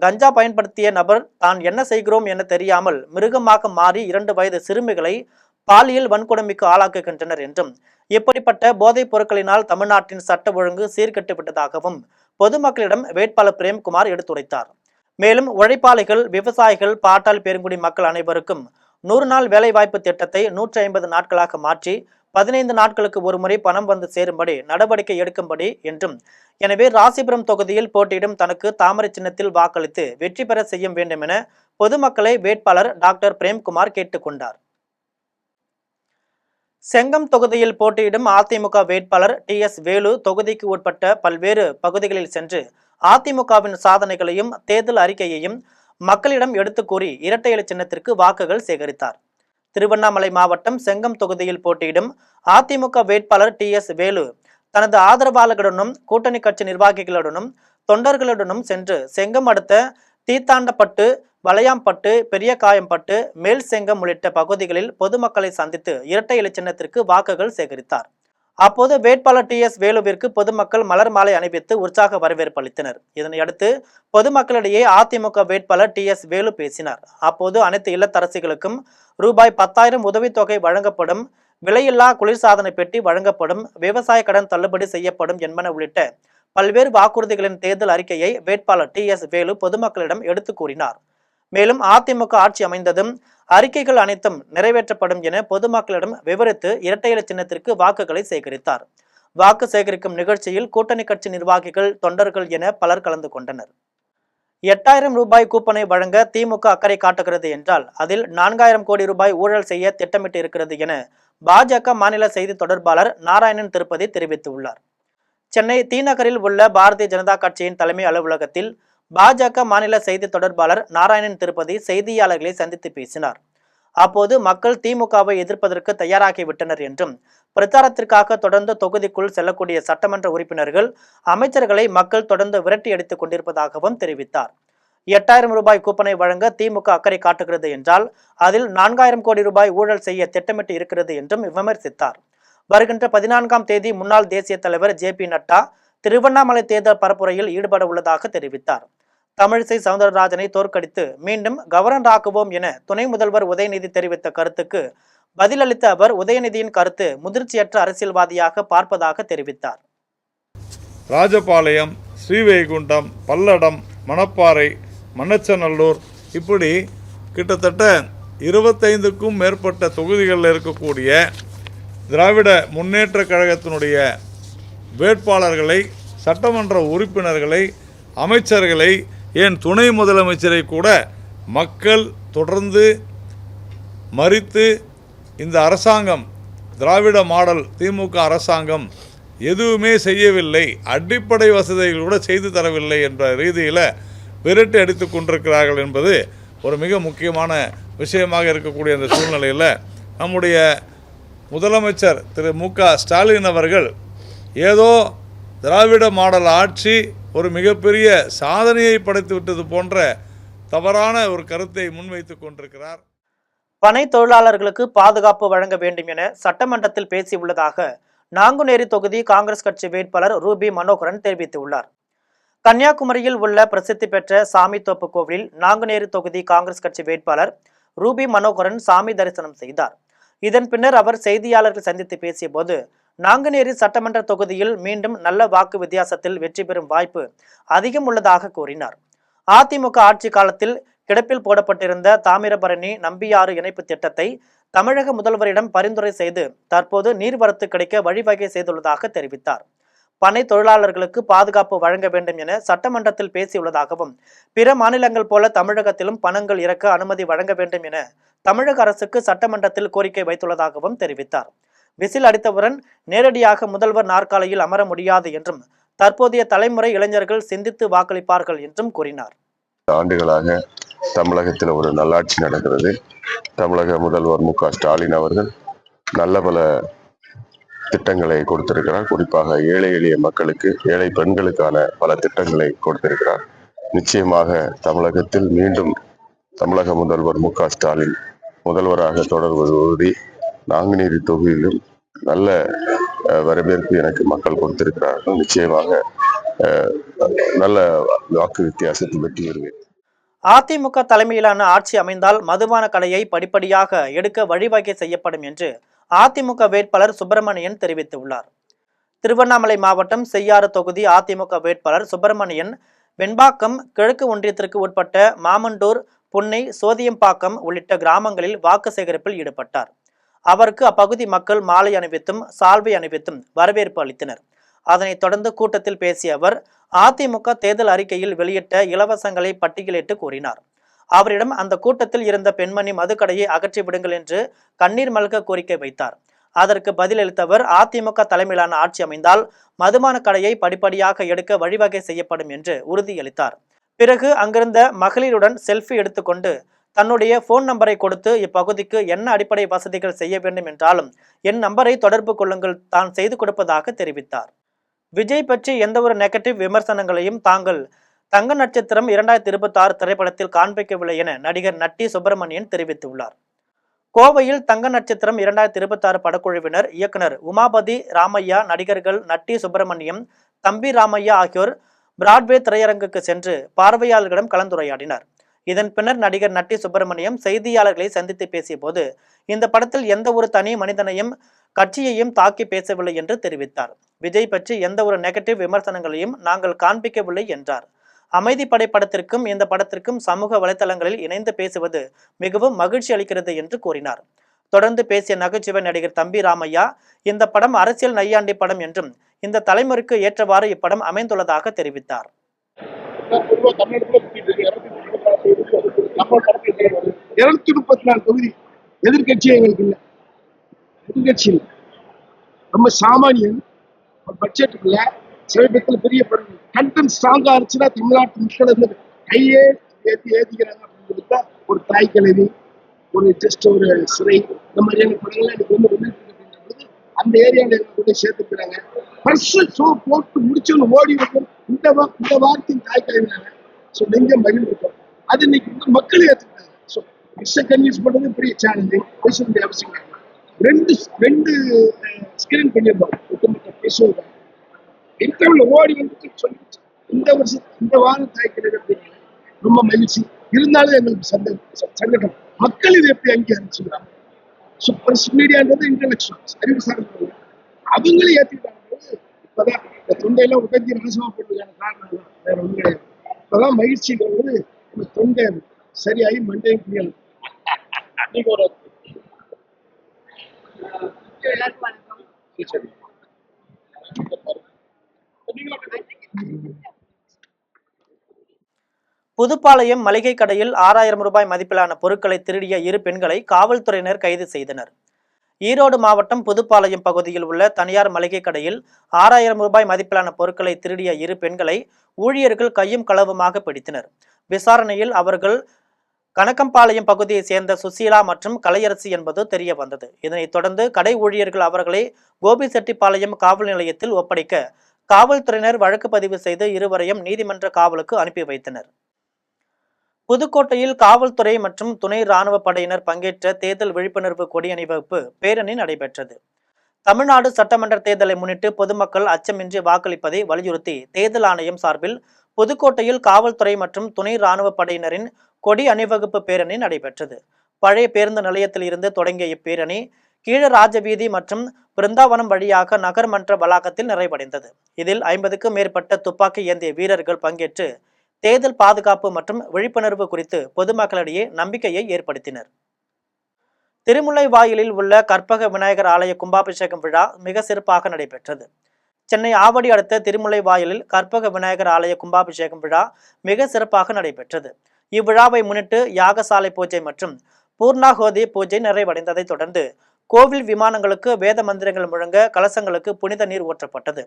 கஞ்சா பயன்படுத்திய நபர் தான் என்ன செய்கிறோம் என தெரியாமல் மிருகமாக மாறி 2 வயது சிறுமிகளை பாலியல் வன்கொடுமைக்கு ஆளாக்குகின்றனர் என்றும், இப்படிப்பட்ட போதைப் பொருட்களினால் தமிழ்நாட்டின் சட்ட ஒழுங்கு சீர்கெட்டு விட்டதாகவும் பொதுமக்களிடம் வேட்பாளர் பிரேம்குமார் எடுத்துரைத்தார். மேலும் உழைப்பாளிகள், விவசாயிகள், பாட்டாளி பெருங்குடி மக்கள் அனைவருக்கும் 100 நாள் வேலைவாய்ப்பு திட்டத்தை 150 நாட்களாக மாற்றி 15 நாட்களுக்கு ஒருமுறை பணம் வந்து சேரும்படி நடவடிக்கை எடுக்கும்படி என்றும், எனவே ராசிபுரம் தொகுதியில் போட்டியிடும் தனக்கு தாமரை சின்னத்தில் வாக்களித்து வெற்றி பெற செய்ய வேண்டும் என பொதுமக்களை வேட்பாளர் டாக்டர் பிரேம்குமார் கேட்டுக்கொண்டார். செங்கம் தொகுதியில் போட்டியிடும் அதிமுக வேட்பாளர் TS வேலு தொகுதிக்கு உட்பட்ட பல்வேறு பகுதிகளில் சென்று அதிமுகவின் சாதனைகளையும் தேர்தல் அறிக்கையையும் மக்களிடம் எடுத்து கூறி இரட்டை இலை சின்னத்திற்கு வாக்குகள் சேகரித்தார். திருவண்ணாமலை மாவட்டம் செங்கம் தொகுதியில் போட்டியிடும் அதிமுக வேட்பாளர் TS வேலு தனது ஆதரவாளர்களுடனும் கூட்டணி கட்சி நிர்வாகிகளுடனும் தொண்டர்களுடனும் சென்று செங்கம் அடுத்த தீத்தாண்டப்பட்டு, வளையாம்பட்டு, பெரியகாயம்பட்டு, மேல் செங்கம் உள்ளிட்ட பகுதிகளில் பொதுமக்களை சந்தித்து இரட்டை இலை சின்னத்திற்கு வாக்குகள் சேகரித்தார். அப்போது வேட்பாளர் TS வேலுவிற்கு பொதுமக்கள் மலர் மாலை அணிவித்து உற்சாக வரவேற்பு அளித்தனர். இதனையடுத்து பொதுமக்களிடையே அதிமுக வேட்பாளர் TS வேலு பேசினார். அப்போது அனைத்து இல்லத்தரசிகளுக்கும் ரூபாய் 10,000 உதவித்தொகை வழங்கப்படும், விலையில்லா குளிர்சாதன பெட்டி வழங்கப்படும், விவசாய கடன் தள்ளுபடி செய்யப்படும் என்பன உள்ளிட்ட பல்வேறு வாக்குறுதிகளின் தேர்தல் அறிக்கையை வேட்பாளர் TS வேலு பொதுமக்களிடம் எடுத்து கூறினார். மேலும் அதிமுக ஆட்சி அமைந்ததும் அறிக்கைகள் அனைத்தும் நிறைவேற்றப்படும் என பொதுமக்களிடம் விவரித்து இரட்டை இலை சின்னத்திற்கு வாக்குகளை சேகரித்தார். வாக்கு சேகரிக்கும் நிகழ்ச்சியில் கூட்டணி கட்சி நிர்வாகிகள், தொண்டர்கள் என பலர் கலந்து கொண்டனர். 8000 ரூபாய் கூப்பனை வழங்க திமுக அக்கறை காட்டுகிறது என்றால் அதில் 4000 கோடி ரூபாய் ஊழல் செய்ய திட்டமிட்டு இருக்கிறது என பாஜக மாநில செய்தி தொடர்பாளர் நாராயணன் திருப்பதி தெரிவித்துள்ளார். சென்னை தீநகரில் உள்ள பாரதிய ஜனதா கட்சியின் தலைமை அலுவலகத்தில் பாஜக மாநில செய்தி தொடர்பாளர் நாராயணன் திருப்பதி செய்தியாளர்களை சந்தித்து பேசினார். அப்போது மக்கள் திமுகவை எதிர்ப்பதற்கு தயாராகிவிட்டனர் என்றும், பிரச்சாரத்திற்காக தொடர்ந்து தொகுதிக்குள் செல்லக்கூடிய சட்டமன்ற உறுப்பினர்கள், அமைச்சர்களை மக்கள் தொடர்ந்து விரட்டி அடித்துக் கொண்டிருப்பதாகவும் தெரிவித்தார். 8000 ரூபாய் கூப்பனை வழங்க திமுக அக்கறை காட்டுகிறது என்றால் அதில் 4000 கோடி ரூபாய் ஊழல் செய்ய திட்டமிட்டு இருக்கிறது என்றும் விமர்சித்தார். வருகின்ற 14ஆம் தேதி முன்னாள் தேசிய தலைவர் JP நட்டா திருவண்ணாமலை தேர்தல் பரப்புரையில் ஈடுபட உள்ளதாக தெரிவித்தார். தமிழிசை சவுந்தரராஜனை தோற்கடித்து மீண்டும் கவர்னர் ஆக்குவோம் என துணை முதல்வர் உதயநிதி தெரிவித்த கருத்துக்கு பதிலளித்த அவர், உதயநிதியின் கருத்து முதிர்ச்சியற்ற அரசியல்வாதியாக பார்ப்பதாக தெரிவித்தார். ராஜபாளையம், ஸ்ரீவைகுண்டம், பல்லடம், மணப்பாறை, மண்ணச்சநல்லூர் இப்படி கிட்டத்தட்ட 25க்கும் மேற்பட்ட தொகுதிகளில் இருக்கக்கூடிய திராவிட முன்னேற்ற கழகத்தினுடைய வேட்பாளர்களை, சட்டமன்ற உறுப்பினர்களை, அமைச்சர்களை, ஏன் துணை முதலமைச்சரை கூட மக்கள் தொடர்ந்து மறித்து இந்த அரசாங்கம், திராவிட மாடல் திமுக அரசாங்கம் எதுவுமே செய்யவில்லை, அடிப்படை வசதிகள் கூட செய்து தரவில்லை என்ற ரீதியில் விரட்டி அடித்து கொண்டிருக்கிறார்கள் என்பது ஒரு மிக முக்கியமான விஷயமாக இருக்கக்கூடிய அந்த சூழ்நிலையில் நம்முடைய முதலமைச்சர் திரு மு.க. ஸ்டாலின் அவர்கள் ஏதோ திராவிட மாடல் ஆட்சி ஒரு மிகப்பெரிய சாதனையை படைத்து விட்டது போன்ற தவறான ஒரு கருத்தை முன்வைத்து கொண்டிருக்கிறார். பனை தொழிலாளர்களுக்கு பாதுகாப்பு வழங்க வேண்டும் என சட்டமன்றத்தில் பேசியுள்ளதாக நாங்குநேரி தொகுதி காங்கிரஸ் கட்சி வேட்பாளர் ரூபி மனோகரன் தெரிவித்துள்ளார். கன்னியாகுமரியில் உள்ள பிரசித்தி பெற்ற சாமித்தோப்பு கோவிலில் நாங்குநேரி தொகுதி காங்கிரஸ் கட்சி வேட்பாளர் ரூபி மனோகரன் சாமி தரிசனம் செய்தார். இதன் பின்னர் அவர் செய்தியாளர்கள் சந்தித்து பேசிய போது, நாங்குநேரி சட்டமன்ற தொகுதியில் மீண்டும் நல்ல வாக்கு வித்தியாசத்தில் வெற்றி பெறும் வாய்ப்பு அதிகம் உள்ளதாக கூறினார். அதிமுக ஆட்சி காலத்தில் கிடப்பில் போடப்பட்டிருந்த தாமிரபரணி நம்பியாறு இணைப்பு திட்டத்தை தமிழக முதல்வரிடம் பரிந்துரை செய்து தற்போது நீர்வரத்து கிடைக்க வழிவகை செய்துள்ளதாக தெரிவித்தார். பனை தொழிலாளர்களுக்கு பாதுகாப்பு வழங்க வேண்டும் என சட்டமன்றத்தில் பேசியுள்ளதாகவும், பிற மாநிலங்கள் போல தமிழகத்திலும் பணங்கள் இறக்க அனுமதி வழங்க வேண்டும் என தமிழக அரசுக்கு சட்டமன்றத்தில் கோரிக்கை வைத்துள்ளதாகவும் தெரிவித்தார். விசில் அடித்தவுடன் நேரடியாக முதல்வர் நாற்காலியில் அமர முடியாது என்றும், தற்போதைய தலைமுறை இளைஞர்கள் சிந்தித்து வாக்களிப்பார்கள் என்றும் கூறினார். ஆண்டுகளாக தமிழகத்தில் ஒரு நல்லாட்சி நடக்கிறது. தமிழக முதல்வர் மு.க. ஸ்டாலின் அவர்கள் நல்ல பல திட்டங்களை கொடுத்திருக்கிறார். குறிப்பாக ஏழை எளிய மக்களுக்கு, ஏழை பெண்களுக்கான பல திட்டங்களை கொடுத்திருக்கிறார். நிச்சயமாக தமிழகத்தில் மீண்டும் தமிழக முதல்வர் மு.க. ஸ்டாலின் முதல்வராக தொடர்வது உறுதி. நாங்குநேரி தொகுதியிலும் நல்ல வரவேற்பு எனக்கு மக்கள் கொடுத்திருக்கிறார்கள். நிச்சயமாக நல்ல வாக்கு வித்தியாசத்தில் வெற்றி பெறுவேன். அதிமுக தலைமையிலான ஆட்சி அமைந்தால் மதுபான கடையை படிப்படியாக எடுக்க வழிவகை செய்யப்படும் என்று அதிமுக வேட்பாளர் சுப்பிரமணியன் தெரிவித்துள்ளார். திருவண்ணாமலை மாவட்டம் செய்யாறு தொகுதி அதிமுக வேட்பாளர் சுப்பிரமணியன் வெண்பாக்கம் கிழக்கு ஒன்றியத்திற்கு உட்பட்ட மாமண்டூர், புன்னை, சோதியம்பாக்கம் உள்ளிட்ட கிராமங்களில் வாக்கு சேகரிப்பில் ஈடுபட்டார். அவருக்கு அப்பகுதி மக்கள் மாலை அணிவித்தும் சால்வை அணிவித்தும் வரவேற்பு அளித்தனர். அதனைத் தொடர்ந்து கூட்டத்தில் பேசிய அவர் அதிமுக தேர்தல் அறிக்கையில் வெளியிட்ட இலவசங்களை பட்டியலிட்டு கூறினார். அவரிடம் அந்த கூட்டத்தில் இருந்த பெண்மணி மதுக்கடையை அகற்றி விடுங்கள் என்று கண்ணீர் மல்க கோரிக்கை வைத்தார். அதற்கு பதிலளித்தவர், அதிமுக தலைமையிலான ஆட்சி அமைந்தால் மதுபான கடையை படிப்படியாக எடுக்க வழிவகை செய்யப்படும் என்று உறுதியளித்தார். பிறகு அங்கிருந்த மகளிருடன் செல்ஃபி எடுத்துக்கொண்டு தன்னுடைய போன் நம்பரை கொடுத்து, இப்பகுதிக்கு என்ன அடிப்படை வசதிகள் செய்ய வேண்டும் என்றாலும் என் நம்பரை தொடர்பு கொள்ளுங்கள், தான் செய்து கொடுப்பதாக தெரிவித்தார். விஜய் பற்றி எந்த ஒரு நெகட்டிவ் விமர்சனங்களையும் தாங்கள் தங்க நட்சத்திரம் 2026 திரைப்படத்தில் காண்பிக்கவில்லை என நடிகர் நட்டி சுப்பிரமணியன் தெரிவித்துள்ளார். கோவையில் தங்க நட்சத்திரம் 2026 படக்குழுவினர், இயக்குனர் உமாபதி ராமையா, நடிகர்கள் நட்டி சுப்பிரமணியம், தம்பி ராமையா ஆகியோர் பிராட்வே திரையரங்குக்கு சென்று பார்வையாளர்களிடம் கலந்துரையாடினர். இதன் பின்னர் நடிகர் நட்டி சுப்பிரமணியம் செய்தியாளர்களை சந்தித்து பேசிய போது, இந்த படத்தில் எந்த ஒரு தனி மனிதனையும் கட்சியையும் தாக்கி பேசவில்லை என்று தெரிவித்தார். விஜய் பற்றி எந்த ஒரு நெகட்டிவ் விமர்சனங்களையும் நாங்கள் காண்பிக்கவில்லை என்றார். அமைதிப்படை படத்திற்கும் இந்த படத்திற்கும் சமூக வலைதளங்களில் இணைந்து பேசுவது மிகவும் மகிழ்ச்சி அளிக்கிறது என்று கூறினார். தொடர்ந்து பேசிய நகைச்சுவை நடிகர் தம்பி ராமையா, இந்த படம் அரசியல் நையாண்டி படம் என்றும் இந்த தலைமுறைக்கு ஏற்றவாறு இப்படம் அமைந்துள்ளதாக தெரிவித்தார். 234 தொகுதி எதிர்கட்சி எங்களுக்கு இல்லை. எதிர்கட்சி ரொம்ப சாமானியன். பட்ஜெட்டுக்குள்ள சமீபத்தில் பெரிய படம் கண்டென்ட் ஸ்ட்ராங்கா இருந்துச்சுன்னா தமிழ்நாட்டு மக்கள் வந்து கையே ஏற்றிக்கிறாங்க அப்படின்னு ஒரு தாய் கிழவி, ஒரு ஜஸ்ட் ஒரு சிறை, இந்த மாதிரியான படங்கள்லாம் எனக்கு வந்து வந்துட்டு அந்த ஏரியாவில் கொண்டு சேர்த்துக்கிறாங்க. பர்சனல் ஷோ போட்டு முடிச்சவங்க ஓடி வந்து இந்த வார்த்தையும் தாய் கிழவினாங்க. ஸோ நெஞ்சம் மகிழ்ந்துட்டோம். அது இன்னைக்கு வந்து மக்கள் ஏற்றுக்கிறாங்க. ஸோ மிஸ்ஸை கன்வின்ஸ் பண்ணுறது பெரிய சேலஞ்சு. பேச வேண்டிய அவசியம் இல்லை. ரெண்டு ஸ்கிரீன் பண்ணியிருந்தோம். ஒட்டுமொத்த பேசுவாங்க இன்டர்வியூல ஓடி வந்து சொல்லிச்சு இந்த வருஷம் இந்த வாரம் தாய்க்கிறது அப்படின்னு. ரொம்ப மகிழ்ச்சி. இருந்தாலும் எங்களுக்கு சங்கடம். மக்கள் இதை எப்படி அங்கீகரிச்சுக்கிறாங்க? சூப்பர் மீடியான்றது இன்டெலெக்சுவல்ஸ், அறிவு சார்ந்தவங்க, அவங்களும் ஏற்றிக்கிட்டாங்க. இப்பதான் இந்த தொண்டையெல்லாம் உடஞ்சி நாசமா போட்டுக்கான காரணம் தான், வேற ஒன்றும் கிடையாது. இப்பதான் மகிழ்ச்சிங்கிறது இந்த தொண்டை சரியாகி மண்டையும் புரியல. அன்னைக்கு ஒரு புதுப்பாளையம் மளிகை கடையில் 6000 ரூபாய் மதிப்பிலான பொருட்களை திருடிய 2 பெண்களை காவல்துறையினர் கைது செய்தனர். ஈரோடு மாவட்டம் புதுப்பாளையம் பகுதியில் உள்ள தனியார் மளிகை கடையில் 6000 ரூபாய் மதிப்பிலான பொருட்களை திருடிய 2 பெண்களை ஊழியர்கள் கையும் களவுமாக பிடித்தனர். விசாரணையில் அவர்கள் கணக்கம்பாளையம் பகுதியை சேர்ந்த சுசீலா மற்றும் கலையரசி என்பது தெரிய வந்தது. இதனைத் தொடர்ந்து கடை ஊழியர்கள் அவர்களை கோபிசெட்டிப்பாளையம் காவல் நிலையத்தில் ஒப்படைக்க காவல்துறையினர் வழக்கு பதிவு செய்து இருவரையும் நீதிமன்ற காவலுக்கு அனுப்பி வைத்தனர். புதுக்கோட்டையில் காவல்துறை மற்றும் துணை ராணுவ படையினர் பங்கேற்ற தேர்தல் விழிப்புணர்வு கொடி அணிவகுப்பு பேரணி நடைபெற்றது. தமிழ்நாடு சட்டமன்ற தேர்தலை முன்னிட்டு பொதுமக்கள் அச்சமின்றி வாக்களிப்பதை வலியுறுத்தி தேர்தல் ஆணையம் சார்பில் புதுக்கோட்டையில் காவல்துறை மற்றும் துணை ராணுவ படையினரின் கொடி அணிவகுப்பு பேரணி நடைபெற்றது. பழைய பேருந்து நிலையத்தில் இருந்து தொடங்கிய இப்பேரணி கீழ ராஜவீதி மற்றும் பிருந்தாவனம் வழியாக நகர்மன்ற வளாகத்தில் நிறைவடைந்தது. இதில் 50க்கும் மேற்பட்ட துப்பாக்கி ஏந்திய வீரர்கள் பங்கேற்று தேர்தல் பாதுகாப்பு மற்றும் விழிப்புணர்வு குறித்து பொதுமக்களிடையே நம்பிக்கையை ஏற்படுத்தினர். திருமுல்லைவாயிலில் உள்ள கற்பக விநாயகர் ஆலய கும்பாபிஷேகம் விழா மிக சிறப்பாக நடைபெற்றது. சென்னை ஆவடி அடுத்த திருமுல்லைவாயிலில் கற்பக விநாயகர் ஆலய கும்பாபிஷேகம் விழா மிக சிறப்பாக நடைபெற்றது. இவ்விழாவை முன்னிட்டு யாகசாலை பூஜை மற்றும் பூர்ணாகோதி பூஜை நிறைவடைந்ததை தொடர்ந்து கோவில் விமானங்களுக்கு வேத மந்திரங்கள் முழங்க கலசங்களுக்கு புனித நீர் ஊற்றப்பட்டது.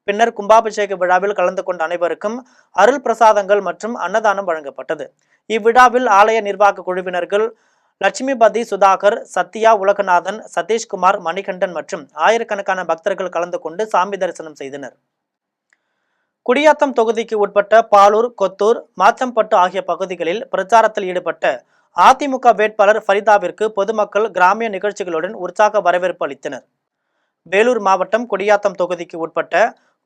பின்னர் கும்பாபிஷேக விழாவில் கலந்து கொண்ட அனைவருக்கும் அருள் பிரசாதங்கள் மற்றும் அன்னதானம் வழங்கப்பட்டது. இவ்விழாவில் ஆலய நிர்வாக குழுவினர்கள் லட்சுமிபதி, சுதாகர், சத்யா, உலகநாதன், சதீஷ்குமார், மணிகண்டன் மற்றும் ஆயிரக்கணக்கான பக்தர்கள் கலந்து கொண்டு சாமி தரிசனம் செய்தனர். குடியாத்தம் தொகுதிக்கு உட்பட்ட பாலூர், கொத்தூர், மாச்சம்பட்டு ஆகிய பகுதிகளில் பிரச்சாரத்தில் ஈடுபட்ட அதிமுக வேட்பாளர் ஃபரிதாவிற்கு பொதுமக்கள் கிராமிய நிகழ்ச்சிகளுடன் உற்சாக வரவேற்பு அளித்தனர். வேலூர் மாவட்டம் குடியாத்தம் தொகுதிக்கு உட்பட்ட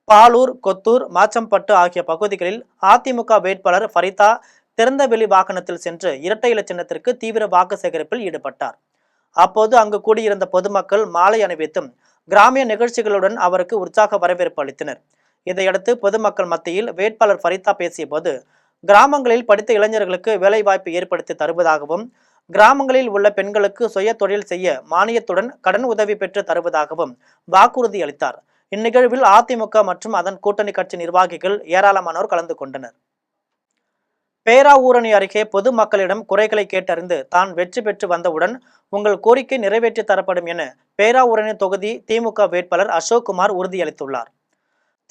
பாலூர், கொத்தூர், மாச்சம்பட்டு ஆகிய பகுதிகளில் அதிமுக வேட்பாளர் ஃபரிதா திறந்தவெளி வாகனத்தில் சென்று இரட்டை இலை சின்னத்திற்கு தீவிர வாக்கு சேகரிப்பில் ஈடுபட்டார். அப்போது அங்கு கூடியிருந்த பொதுமக்கள் மாலை அணிவித்தும் கிராமிய நிகழ்ச்சிகளுடன் அவருக்கு உற்சாக வரவேற்பு அளித்தனர். இதையடுத்து பொதுமக்கள் மத்தியில் வேட்பாளர் ஃபரிதா பேசிய போது, கிராமங்களில் படித்த இளைஞர்களுக்கு வேலைவாய்ப்பு ஏற்படுத்தி தருவதாகவும், கிராமங்களில் உள்ள பெண்களுக்கு சுய தொழில் செய்ய மானியத்துடன் கடன் உதவி பெற்று தருவதாகவும் வாக்குறுதி அளித்தார். இந்நிகழ்வில் அதிமுக மற்றும் அதன் கூட்டணி கட்சி நிர்வாகிகள் ஏராளமானோர் கலந்து கொண்டனர். பேராவூரணி அருகே பொதுமக்களிடம் குறைகளை கேட்டறிந்து தான் வெற்றி பெற்று வந்தவுடன் உங்கள் கோரிக்கை நிறைவேற்றி தரப்படும் என பேராவூரணி தொகுதி திமுக வேட்பாளர் அசோக்குமார் உறுதியளித்துள்ளார்.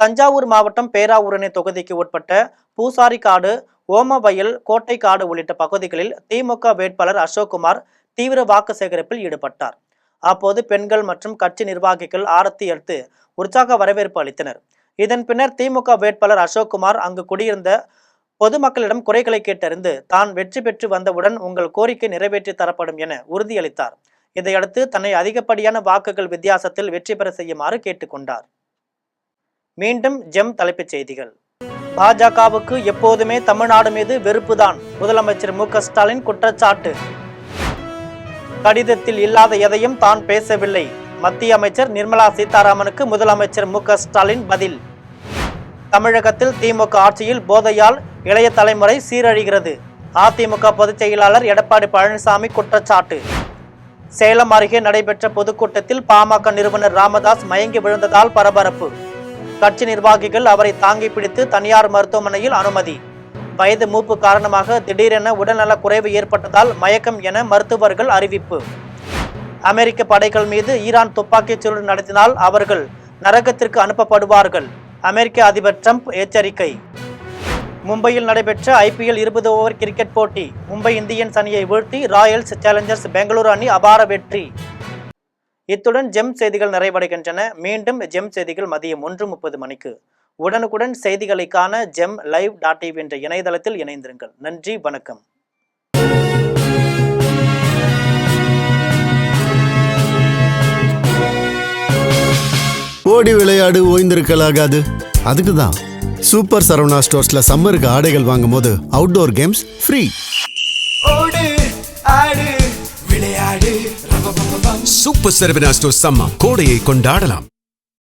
தஞ்சாவூர் மாவட்டம் பேராவூரணி தொகுதிக்கு உட்பட்ட பூசாரிக்காடு, ஓமவயல், கோட்டைக்காடு உள்ளிட்ட பகுதிகளில் திமுக வேட்பாளர் அசோக்குமார் தீவிர வாக்கு சேகரிப்பில் ஈடுபட்டார். அப்போது பெண்கள் மற்றும் கட்சி நிர்வாகிகள் ஆரத்தி எடுத்து உற்சாக வரவேற்பு அளித்தனர். இதன் பின்னர் திமுக வேட்பாளர் அசோக்குமார் அங்கு குடியிருந்த பொதுமக்களிடம் குறைகளை கேட்டறிந்து தான் வெற்றி பெற்று வந்தவுடன் உங்கள் கோரிக்கை நிறைவேற்றி தரப்படும் என உறுதியளித்தார். இதையடுத்து தன்னை அதிகப்படியான வாக்குகள் வித்தியாசத்தில் வெற்றி பெற செய்யுமாறு கேட்டுக்கொண்டார். மீண்டும் ஜெம் தலைப்புச் செய்திகள். பாஜகவுக்கு எப்போதுமே தமிழ்நாடு மீது வெறுப்புதான், முதலமைச்சர் மு க ஸ்டாலின் குற்றச்சாட்டு. கடிதத்தில் இல்லாத எதையும் தான் பேசவில்லை, மத்திய அமைச்சர் நிர்மலா சீதாராமனுக்கு முதலமைச்சர் மு க ஸ்டாலின் பதில். தமிழகத்தில் திமுக ஆட்சியில் போதையால் இளைய தலைமுறை சீரழிகிறது, அதிமுக பொதுச் செயலாளர் எடப்பாடி பழனிசாமி குற்றச்சாட்டு. சேலம் அருகே நடைபெற்ற பொதுக்கூட்டத்தில் பாமக நிறுவனர் ராமதாஸ் மயங்கி விழுந்ததால் பரபரப்பு. கட்சி நிர்வாகிகள் அவரை தாங்கி பிடித்து தனியார் மருத்துவமனையில் அனுமதி. வயது மூப்பு காரணமாக திடீரென உடல்நலக் குறைவு ஏற்பட்டதால் மயக்கம் என மருத்துவர்கள் அறிவிப்பு. அமெரிக்க படைகள் மீது ஈரான் துப்பாக்கிச் சூடு நடத்தினால் அவர்கள் நரகத்திற்கு அனுப்பப்படுவார்கள். அமெரிக்க அதிபர் ட்ரம்ப் எச்சரிக்கை. மும்பையில் நடைபெற்ற IPL 20 ஓவர் கிரிக்கெட் போட்டி. மும்பை இந்தியன்ஸ் அணியை வீழ்த்தி ராயல்ஸ் சேலஞ்சர்ஸ் பெங்களூரு அணி அபார வெற்றி. இத்துடன் ஜெம் செய்திகள் நிறைவடைகின்றன. மீண்டும் ஜெம் செய்திகள் மதியம் 1:30 மணிக்கு. உடனுக்குடன் செய்திகளை காண GemLive.tv என்ற இணையதளத்தில் இணைந்திருங்கள். நன்றி, வணக்கம். ஓடி விளையாடு ஓய்ந்திருக்கலாகாது. அதுக்கு தான் சூப்பர் சரவணா ஸ்டோர்ஸ்ல சம்மருக்கு ஆடைகள் வாங்கும் போது அவுட்டோர் கேம்ஸ் ஃப்ரீ. ஓடு ஆடு விளையாடு சூப்பர் சரவணா ஸ்டோர்ஸ் சம்மர் கோடையை கொண்டாடலாம்.